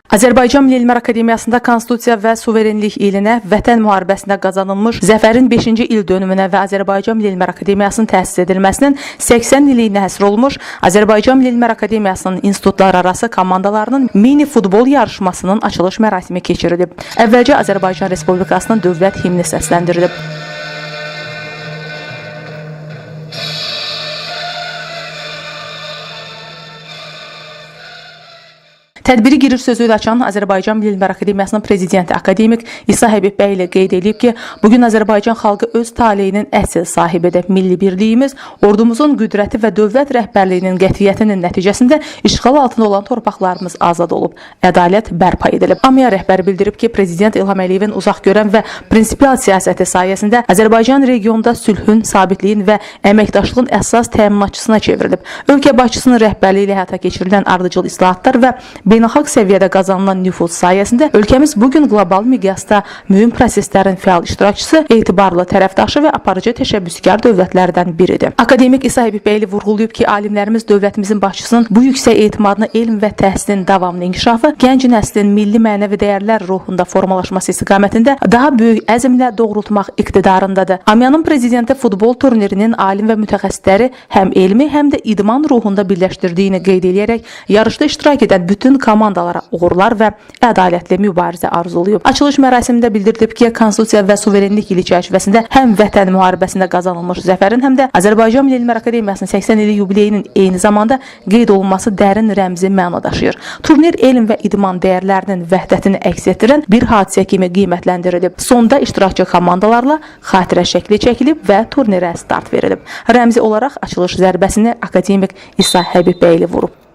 Azərbaycan Milli Elmlər Akademiyasında Konstitusiya və Suverenlik ilinə, Vətən müharibəsində qazanılmış zəfərin 5-ci il dönümünə və Azərbaycan Milli Elmlər Akademiyasının təsis edilməsinin 80 illiyinə həsr olmuş Azərbaycan Milli Elmlər Akademiyasının institutlararası komandalarının mini futbol yarışmasının açılış mərasimi keçirilib. Əvvəlcə Azərbaycan Respublikasının dövlət himni səsləndirilib. Tədbiri giriş sözü ilə açan Azərbaycan Milli Elmlər Akademiyasının prezidenti akademik İsa Həbibbəyli qeyd edib ki, bugün Azərbaycan xalqı öz taleyinin əsl sahibidir. Milli birliyimiz, ordumuzun qüdrəti və dövlət rəhbərliyinin qətiyyətinin nəticəsində işğal altında olan torpaqlarımız azad olub, ədalət bərpa edilib. AMIA rəhbəri bildirib ki, Prezident İlham Əliyevin uzaq görən və prinsipial siyasəti sayəsində Azərbaycan regionda sülhün, sabitliyin və əməkdaşlığın əsas təminatçısına çevrilib. Ölkə başçısının rəhbərliyi ilə həyata keçirilən ardıcıl islahatlar və beynəlxalq səviyyədə qazanılan nüfuz sayəsində ölkəmiz bugün qlobal miqyasda mühüm proseslərin fəal iştirakçısı, etibarlı tərəfdaşı və aparıcı təşəbbüskar dövlətlərdən biridir. Akademik İsa Həbibbəyli vurğulayıb ki, alimlərimiz dövlətimizin başçısının bu yüksək etimadını elm və təhsilin davamlı inkişafı, gənc nəslin milli mənəvi dəyərlər ruhunda formalaşması istiqamətində daha böyük əzmlə doğrultmaq iqtidarındadır. AMIA-nın prezidenti futbol turnirinin alim və mütəxəssisləri həm elmi, həm də idman ruhunda birləşdirdiyini qeyd edərək yarışda iştirak edən bütün komandalara uğurlar və ədalətli mübarizə arzulayıb. Açılış mərasimində bildirilib ki, Konstitusiya və Suverenlik ili çərçivəsində həm Vətən müharibəsində qazanılmış zəfərin, həm də Azərbaycan Milli Elmlər Akademiyasının 80 illik yubileyinin eyni zamanda qeyd olunması dərin rəmzi məna daşıyır. Turnir elm və idman dəyərlərinin vəhdətini əks etdirən bir hadisə kimi qiymətləndirilib. Sonda iştirakçı komandalarla xatirə şəkli çəkilib və turnirə start verilib. Rəmzi olaraq açılış zərbəsini akademik İsa Həbibbəyli vurub.